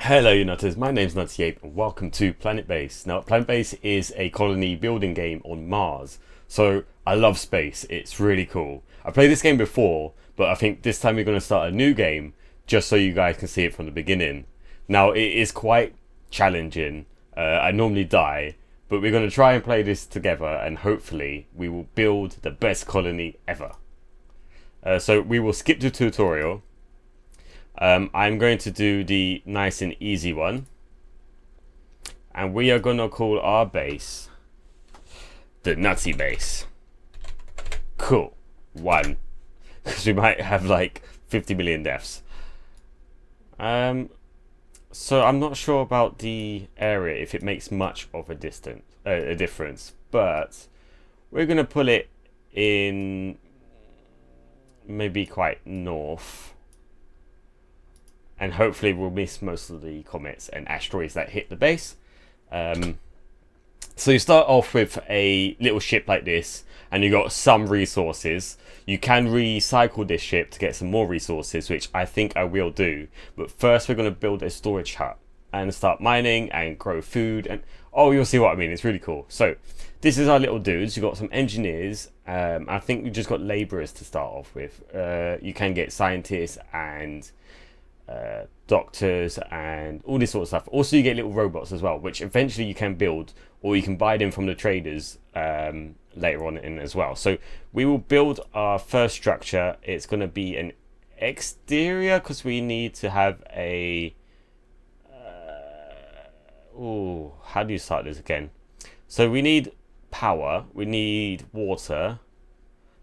Hello, you nutters. My name's Nutty8 and welcome to Planetbase. Now, Planetbase is a colony building game on Mars. So, I love space. It's really cool. I played this game before, but I think this time we're going to start a new game just so you guys can see it from the beginning. Now, it is quite challenging. I normally die, but we're going to try and play this together and hopefully we will build the best colony ever. So, we will skip the tutorial. I'm going to do the nice and easy one, and we are going to call our base the Nutty Base. Cool. One, because we might have like 50 million deaths. So I'm not sure about the area if it makes much of a difference, but we're going to put it in maybe quite north. And hopefully we'll miss most of the comets and asteroids that hit the base. So you start off with a little ship like this, and you got some resources. You can recycle this ship to get some more resources, which I think I will do. But first we're going to build a storage hut and start mining and grow food. And oh, you'll see what I mean. It's really cool. So this is our little dudes. You've got some engineers. I think we just got laborers to start off with. You can get scientists and doctors and all this sort of stuff. Also you get little robots as well, which eventually you can build, or you can buy them from the traders later on in as well. So we will build our first structure. It's going to be an exterior because we need to have a how do you start this again? So we need power, we need water,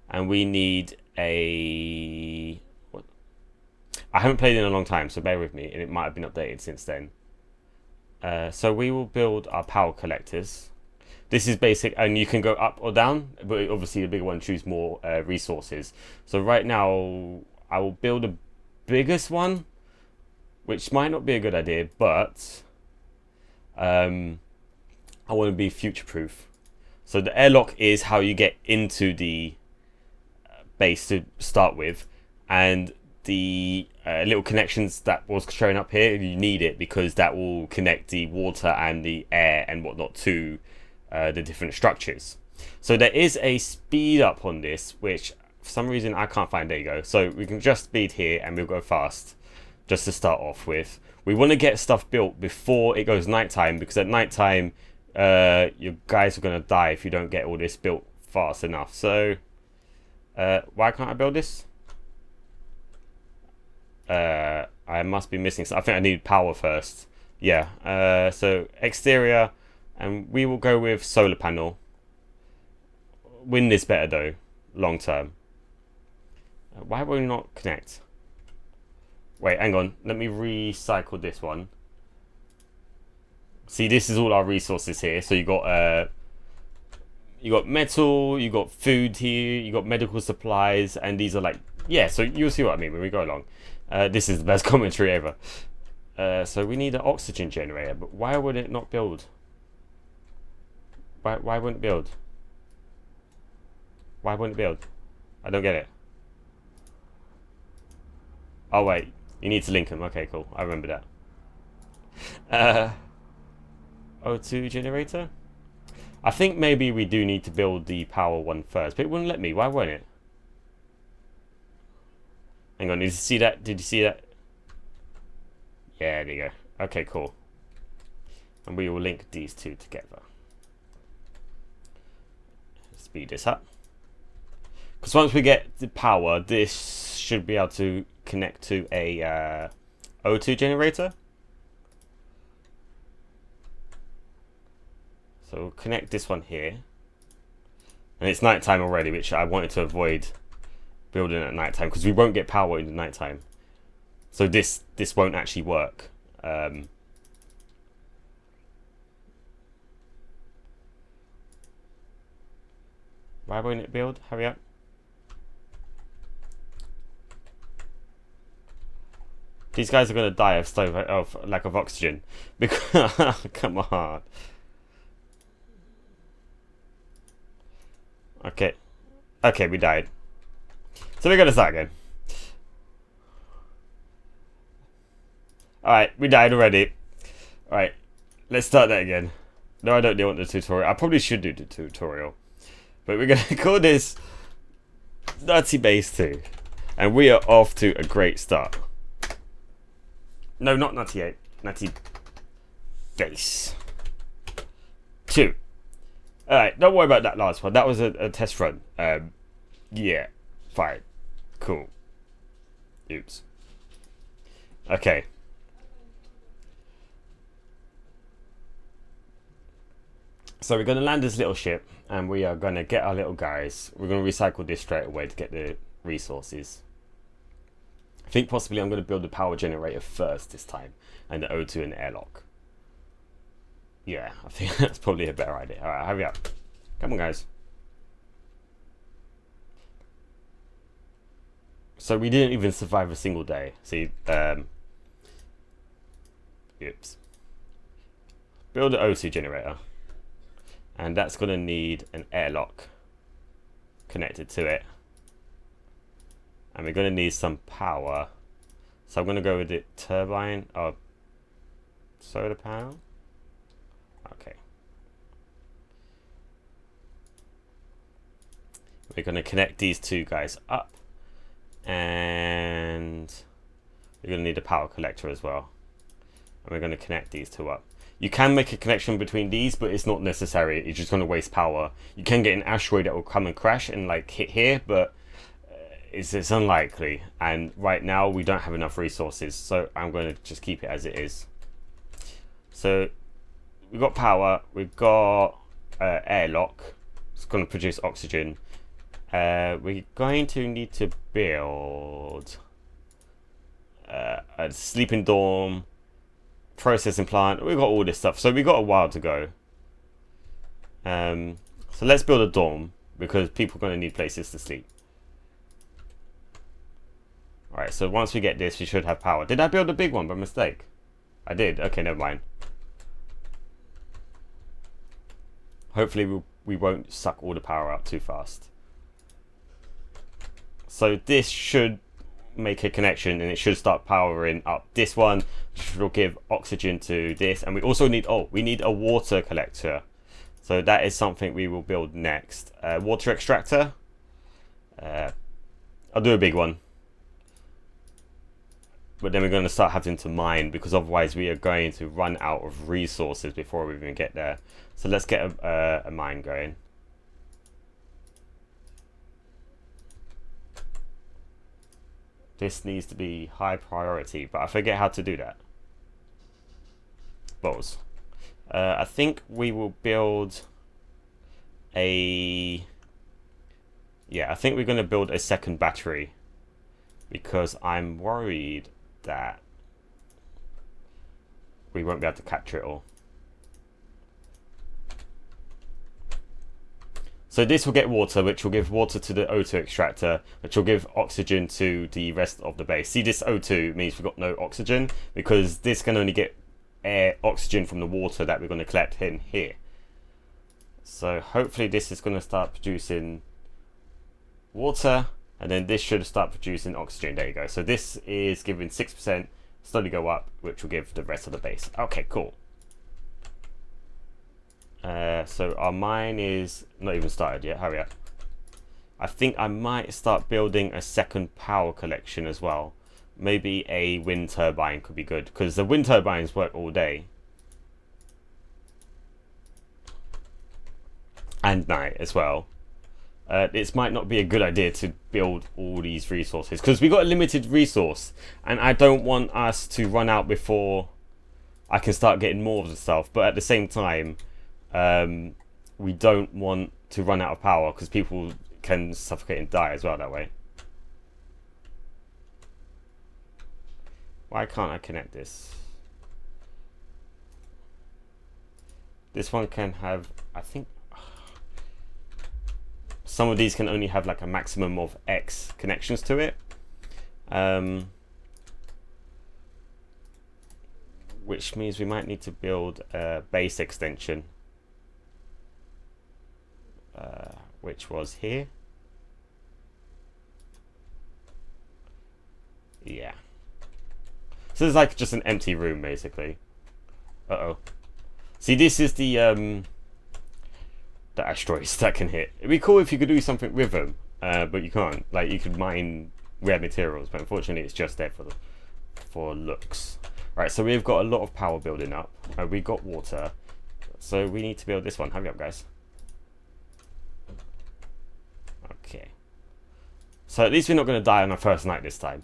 and we need a I haven't played in a long time, so bear with me, and it might have been updated since then. So we will build our power collectors. This is basic, and you can go up or down, but obviously the bigger one choose more resources. So right now, I will build the biggest one, which might not be a good idea, but I want to be future-proof. So the airlock is how you get into the base to start with, and the little connections that was showing up here, you need it because that will connect the water and the air and whatnot to the different structures. So there is a speed up on this, which for some reason I can't find. There you go. So we can just speed here and we'll go fast just to start off with. We want to get stuff built before it goes nighttime, because at nighttime you guys are going to die if you don't get all this built fast enough. So why can't I build this? I must be missing, so I think I need power first. Yeah, so exterior, and we will go with solar panel. Wind is better though, long term. Why will we not connect? Wait, hang on, let me recycle this one. See, this is all our resources here. So you got metal, you got food here, you got medical supplies, and these are like, yeah, so you'll see what I mean when we go along. This is the best commentary ever. So we need an oxygen generator, but why would it not build? Why wouldn't it build? Why wouldn't it build? I don't get it. Oh wait, you need to link them. Okay, cool. I remember that. O2 generator? I think maybe we do need to build the power one first, but it wouldn't let me. Why won't it? Hang on, did you see that? Did you see that? Yeah, there you go. Okay, cool. And we will link these two together. Speed this up. Because once we get the power, this should be able to connect to a O2 generator. So we'll connect this one here. And it's nighttime already, which I wanted to avoid building at nighttime because we won't get power in the nighttime. So this won't actually work. Why won't it build? Hurry up. These guys are going to die of lack of oxygen. Because come on. Okay. Okay, we died. So we're going to start again. Alright, we died already. Alright, let's start that again. No, I don't want the tutorial. I probably should do the tutorial. But we're going to call this Planetbase 2. And we are off to a great start. No, not 98. Planetbase 2. Alright, don't worry about that last one. That was a test run. Yeah, fine. Cool. Oops. Okay. So we're going to land this little ship, and we are going to get our little guys. We're going to recycle this straight away to get the resources. I think possibly I'm going to build the power generator first this time, and the O2 and the airlock. Yeah, I think that's probably a better idea. Alright, hurry up. Come on, guys. So we didn't even survive a single day. See, oops. Build an O2 generator. And that's going to need an airlock connected to it. And we're going to need some power. So I'm going to go with the turbine or solar panel. Okay. We're going to connect these two guys up. And we're going to need a power collector as well. And we're going to connect these two up. You can make a connection between these, but it's not necessary. You're just going to waste power. You can get an asteroid that will come and crash and like hit here, but it's unlikely. And right now we don't have enough resources, so I'm going to just keep it as it is. So we've got power. We've got airlock. It's going to produce oxygen. We're going to need to build a sleeping dorm. Processing plant. We've got all this stuff, so we've got a while to go. So let's build a dorm because people are going to need places to sleep. Alright, so once we get this, we should have power. Did I build a big one by mistake? I did. Okay, never mind. Hopefully we won't suck all the power out too fast. So this should make a connection and it should start powering up this one, which will give oxygen to this. And we also need, we need a water collector. So that is something we will build next. Water extractor. I'll do a big one. But then we're going to start having to mine because otherwise we are going to run out of resources before we even get there. So let's get a mine going. This needs to be high priority, but I forget how to do that. Balls. I think we will build a... Yeah, I think we're going to build a second battery because I'm worried that we won't be able to capture it all. So this will get water, which will give water to the O2 extractor, which will give oxygen to the rest of the base. See, this O2 means we've got no oxygen because this can only get oxygen from the water that we're going to collect in here. So hopefully this is going to start producing water, and then this should start producing oxygen. There you go. So this is giving 6%, slowly go up, which will give the rest of the base. Okay, cool. So our mine is not even started yet. Hurry up. I think I might start building a second power collection as well. Maybe a wind turbine could be good because the wind turbines work all day and night as well. It might not be a good idea to build all these resources because we got a limited resource and I don't want us to run out before I can start getting more of the stuff. But at the same time, we don't want to run out of power because people can suffocate and die as well that way. Why can't I connect this? This one can have, I think, some of these can only have like a maximum of X connections to it. Which means we might need to build a base extension. Which was here. Yeah. So it's like just an empty room, basically. Uh-oh. See, this is the asteroids that can hit. It'd be cool if you could do something with them, but you can't. Like, you could mine rare materials, but unfortunately it's just there for looks. Right, so we've got a lot of power building up. We got water. So we need to build this one. Hurry up, guys. Okay. So at least we're not going to die on our first night this time.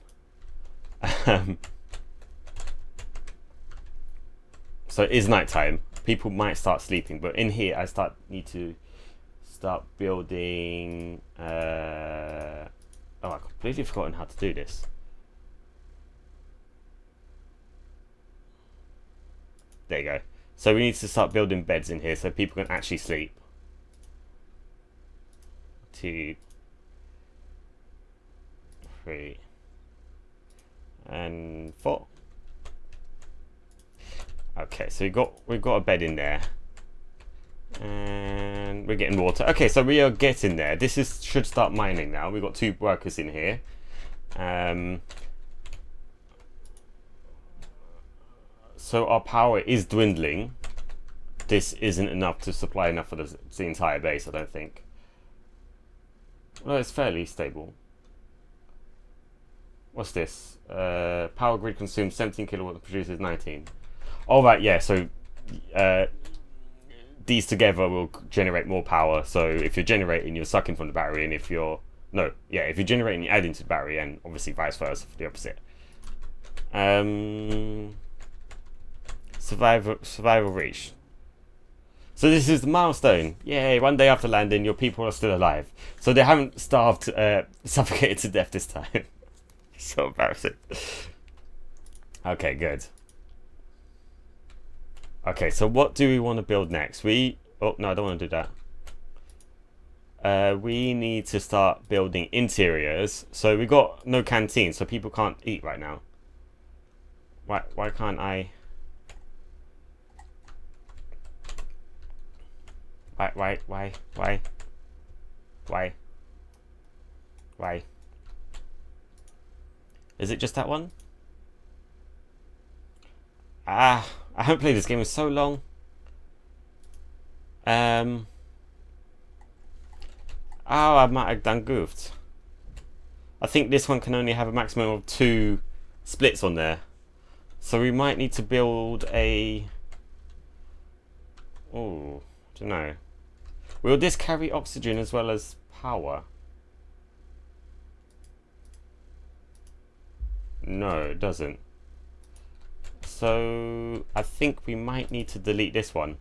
So it is night time. People might start sleeping, but in here I need to start building. Oh, I've completely forgotten how to do this. There you go. So we need to start building beds in here so people can actually sleep. 2, 3, and 4. Okay, so we've got a bed in there, and we're getting water. Okay, so we are getting there. This should start mining now. We've got 2 workers in here. So our power is dwindling. This isn't enough to supply enough for the entire base, I don't think. Well, it's fairly stable. What's this? Power grid consumes 17 kilowatts, produces 19. All right, yeah. So these together will generate more power. So if you're generating, you're sucking from the battery, and if you're if you're generating, you're adding to the battery, and obviously vice versa for the opposite. Survival reach. So this is the milestone. Yay, 1 day after landing, your people are still alive. So they haven't starved, suffocated to death this time. So embarrassing. Okay, good. Okay, so what do we want to build next? Oh, no, I don't want to do that. We need to start building interiors. So we got no canteen, so people can't eat right now. Why can't I... Why? Is it just that one? I haven't played this game in so long. Oh, I might have done goofed. I think this one can only have a maximum of 2 splits on there. So we might need to build a... Oh, I don't know. Will this carry oxygen as well as power? No, it doesn't. So I think we might need to delete this one.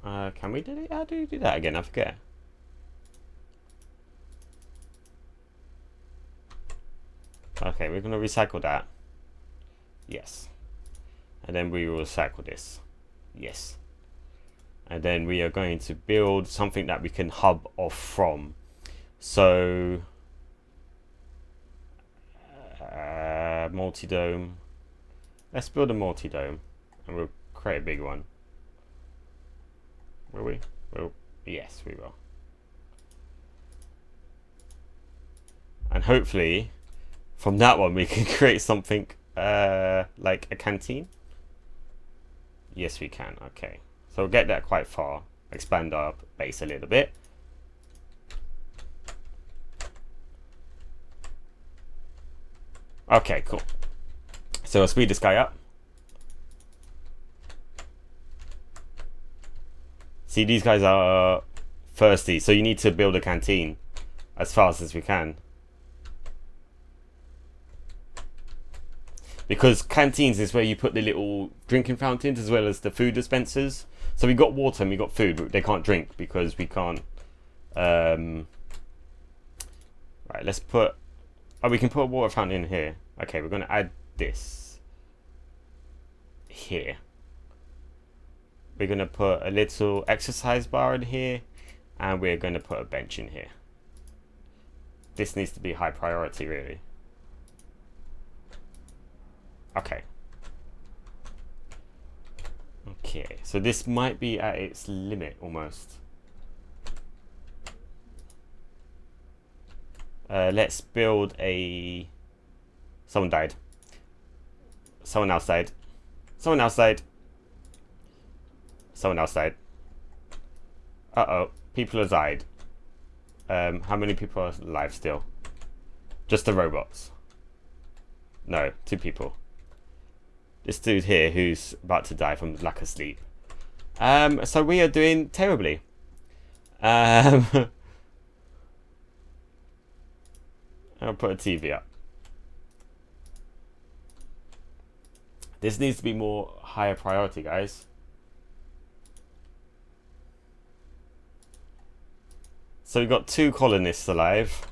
Can we delete? How do you do that again? I forget. Okay, we're going to recycle that. Yes. And then we will recycle this. Yes. And then we are going to build something that we can hub off from. So multi-dome. Let's build a multi-dome, and we'll create a big one. Will we? Yes, we will. And hopefully from that one we can create something like a canteen. Yes, we can. Okay, so we'll get that quite far. Expand our base a little bit. Okay, cool. So I'll speed this guy up. See, these guys are thirsty, so you need to build a canteen as fast as we can. Because canteens is where you put the little drinking fountains as well as the food dispensers. So we got water and we got food, but they can't drink because we can't. Right, let's put. Oh, we can put a water fountain in here. Okay, we're going to add this here. We're going to put a little exercise bar in here, and we're going to put a bench in here. This needs to be high priority, really. Okay. Okay, so this might be at its limit almost. Let's build a... Someone died. Someone else died. Someone else died. Someone else died. Uh-oh. People have died. How many people are alive still? Just the robots. No, 2 people. This dude here who's about to die from lack of sleep. So we are doing terribly. I'll put a TV up. This needs to be more higher priority, guys. So we've got 2 colonists alive.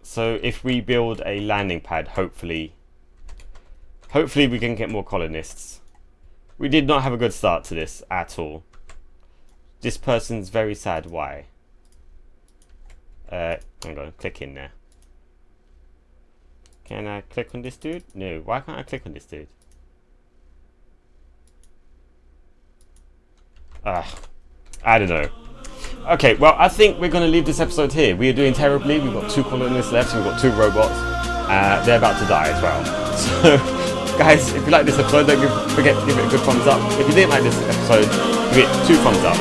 So if we build a landing pad, hopefully we can get more colonists. We did not have a good start to this at all. This person's very sad. Why? Hang on, click in there. Can I click on this dude? No. Why can't I click on this dude? I don't know. Okay, well, I think we're going to leave this episode here. We are doing terribly. We've got 2 colonists left, and we've got 2 robots. They're about to die as well. So, guys, if you like this episode, don't forget to give it a good thumbs up. If you didn't like this episode, give it 2 thumbs up.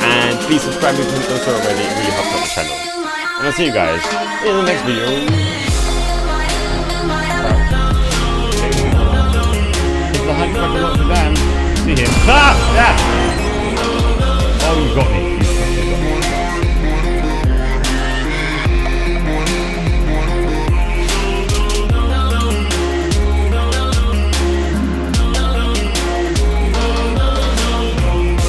And please subscribe if you haven't done so already. It really helps out the channel. And I'll see you guys in the next video. It's the Hunchback of Notre Dame. See him. Ah! Yeah! Oh, you got me.